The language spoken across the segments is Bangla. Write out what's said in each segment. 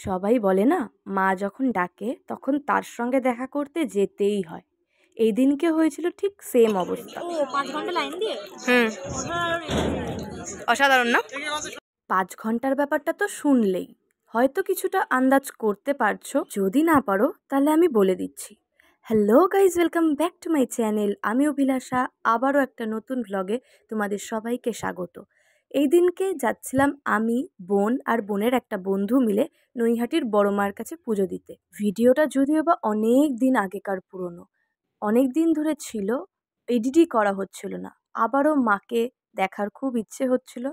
সবাই বলে না, মা যখন ডাকে তখন তার সঙ্গে দেখা করতে যেতেই হয়। এই দিনকে হয়েছিল ঠিক সেম অবস্থা। 5 ঘন্টা লাইন দিয়ে অসাধারণ না? 5 ঘন্টার ব্যাপারটা তো শুনলেই হয়তো কিছুটা আন্দাজ করতে পারছো। যদি না পারো তাহলে আমি বলে দিচ্ছি। Hello guys, welcome back to my channel. আমি অভিলাষা, আবারও একটা নতুন ভ্লগে তোমাদের সবাইকে স্বাগত। এই দিনকে যাচ্ছিলাম আমি, বোন আর বোনের একটা বন্ধু মিলে নৈহাটির বড় মার কাছে পুজো দিতে। ভিডিওটা যদিও বা অনেক দিন আগেকার পুরনো, অনেক দিন ধরে ছিল, এডিটই করা হচ্ছিল না। আবারও মাকে দেখার খুব ইচ্ছে হচ্ছিল,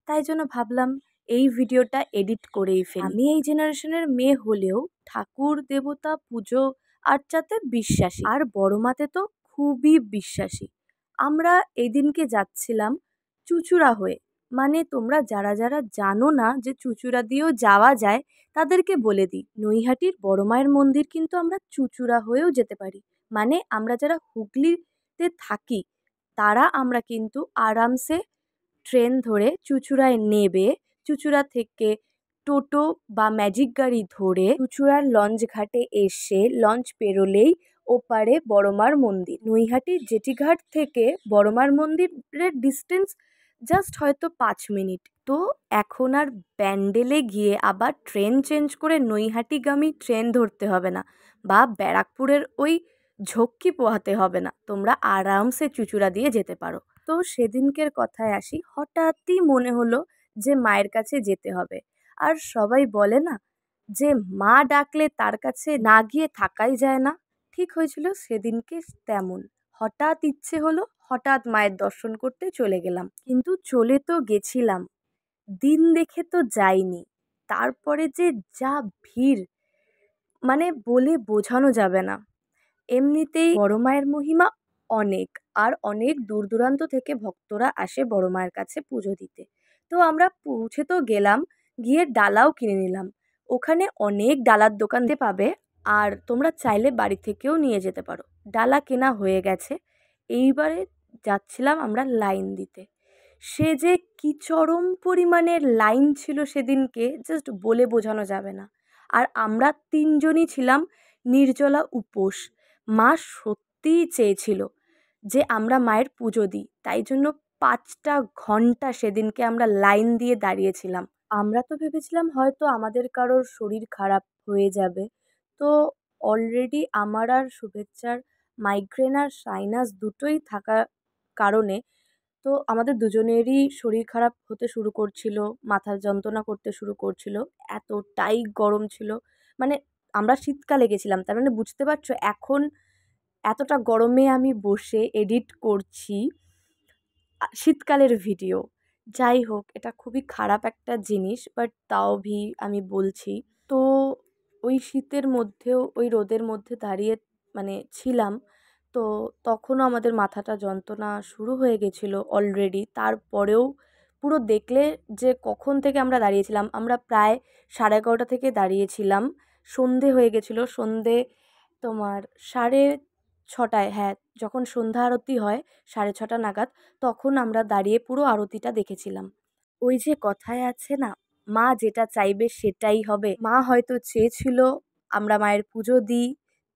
তাই জন্য ভাবলাম এই ভিডিওটা এডিট করেই ফেলি। আমি এই জেনারেশনের মেয়ে হলেও ঠাকুর দেবতা পুজো আর্চাতে বিশ্বাসী, আর বড় মাতে তো খুবই বিশ্বাসী। আমরা এই দিনকে যাচ্ছিলাম চুঁচুড়া হয়ে। মানে তোমরা যারা যারা জানো না যে চুঁচুড়া দিয়েও যাওয়া যায়, তাদেরকে বলে দিই, নৈহাটির বড় মায়ের মন্দির কিন্তু আমরা চুঁচুড়া হয়েও যেতে পারি। মানে আমরা যারা হুগলিতে থাকি তারা আমরা কিন্তু আরামসে ট্রেন ধরে চুঁচুড়ায় নেবে, চুঁচুড়া থেকে টোটো বা ম্যাজিক গাড়ি ধরে চুঁচুড়ার লঞ্চ ঘাটে এসে লঞ্চ পেরোলেই ওপারে বড়মার মন্দির। নৈহাটির জেটিঘাট থেকে বড়মার মন্দিরের ডিস্টেন্স জাস্ট হয়তো 5 মিনিট। তো এখন আর ব্যান্ডেলে গিয়ে আবার ট্রেন চেঞ্জ করে নৈহাটিগামী ট্রেন ধরতে হবে না, বা ব্যারাকপুরের ওই ঝক্কি পোহাতে হবে না। তোমরা আরামসে চুঁচুড়া দিয়ে যেতে পারো। তো সেদিনকের কথায় আসি, হঠাৎই মনে হলো যে মায়ের কাছে যেতে হবে। আর সবাই বলে না যে মা ডাকলে তার কাছে না গিয়ে থাকাই যায় না, ঠিক হয়েছিল সেদিনকে তেমন। হঠাৎ ইচ্ছে হলো, হঠাৎ মায়ের দর্শন করতে চলে গেলাম। কিন্তু চলে তো গেছিলাম, দিন দেখে তো যাইনি। তারপরে যে যা ভিড়, মানে বলে বোঝানো যাবে না। এমনিতেই বড় মায়ের মহিমা অনেক, আর অনেক দূর দূরান্ত থেকে ভক্তরা আসে বড় মায়ের কাছে পুজো দিতে। তো আমরা পৌঁছে তো গেলাম, গিয়ে ডালাও কিনে নিলাম। ওখানে অনেক ডালার দোকানতে পাবে, আর তোমরা চাইলে বাড়ি থেকেও নিয়ে যেতে পারো। ডালা কেনা হয়ে গেছে, এইবারে যাচ্ছিলাম আমরা লাইন দিতে। সে যে কি চরম পরিমাণের লাইন ছিল সেদিনকে, জাস্ট বলে বোঝানো যাবে না। আর আমরা 3 জনই ছিলাম নির্জলা উপোস। মা সত্যিই চেয়েছিল যে আমরা মায়ের পুজো দিই, তাই জন্য 5টা ঘন্টা সেদিনকে আমরা লাইন দিয়ে দাঁড়িয়েছিলাম। আমরা তো ভেবেছিলাম হয়তো আমাদের কারোর শরীর খারাপ হয়ে যাবে। তো অলরেডি আমার আর শুভেচ্ছার মাইগ্রেন আর সাইনাস দুটোই থাকার কারণে তো আমাদের দুজনেরই শরীর খারাপ হতে শুরু করছিল, মাথার যন্ত্রণা করতে শুরু করছিল, এতটাই গরম ছিল। মানে আমরা শীতকালে গেছিলাম, তার মানে বুঝতে পারছো এখন এতটা গরমে আমি বসে এডিট করছি শীতকালের ভিডিও। যাই হোক, এটা খুবই খারাপ একটা জিনিস, বাট তাও আমি বলছি। তো ওই শীতের মধ্যেও ওই রোদের মধ্যে দাঁড়িয়ে মানে ছিলাম, তো তখনও আমাদের মাথাটা যন্ত্রণা শুরু হয়ে গেছিলো অলরেডি। তারপরেও পুরো দেখলে যে কখন থেকে আমরা দাঁড়িয়েছিলাম, আমরা প্রায় 11:30 থেকে দাঁড়িয়েছিলাম। সন্ধে হয়ে গেছিলো, সন্ধে তোমার 6:30, হ্যাঁ, যখন সন্ধ্যা আরতি হয় 6:30 নাগাদ, তখন আমরা দাঁড়িয়ে পুরো আরতিটা দেখেছিলাম। ওই যে কথায় আছে না, মা যেটা চাইবে সেটাই হবে। মা হয়তো চেয়েছিল আমরা মায়ের পুজো দিই,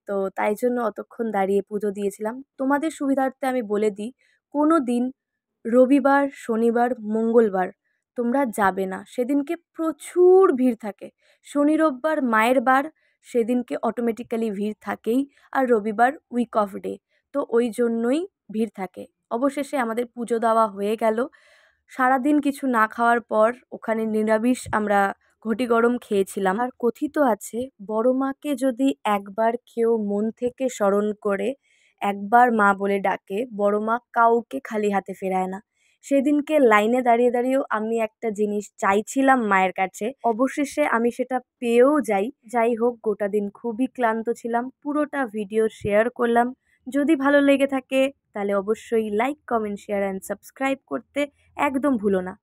তো তাই জন্য অতক্ষণ দাঁড়িয়ে পুজো দিয়েছিলাম। তোমাদের সুবিধার্থে আমি বলে দিই, কোনো দিন রবিবার, শনিবার, মঙ্গলবার তোমরা যাবে না, সেদিনকে প্রচুর ভিড় থাকে। শনি রোববার মায়ের বার, সেদিনকে অটোমেটিক্যালি ভিড় থাকেই। আর রবিবার উইক অফ ডে, তো ওই জন্যই ভিড় থাকে। অবশেষে আমাদের পুজো দেওয়া হয়ে গেল। সারাদিন কিছু না খাওয়ার পর ওখানে নিরামিষ আমরা ঘটি গরম খেয়েছিলাম। আর কথিত আছে, বড় মাকে যদি একবার কেউ মন থেকে স্মরণ করে, একবার মা বলে ডাকে, বড় মা কাউকে খালি হাতে ফেরায় না। সেদিনকে লাইনে দাঁড়িয়ে দাঁড়িয়েও আমি একটা জিনিস চাইছিলাম মায়ের কাছে, অবশেষে আমি সেটা পেয়েও যাই। যাই হোক, গোটা দিন খুবই ক্লান্ত ছিলাম, পুরোটা ভিডিও শেয়ার করলাম। যদি ভালো লেগে থাকে তাহলে অবশ্যই like, comment, share and subscribe করতে একদম ভুলো না।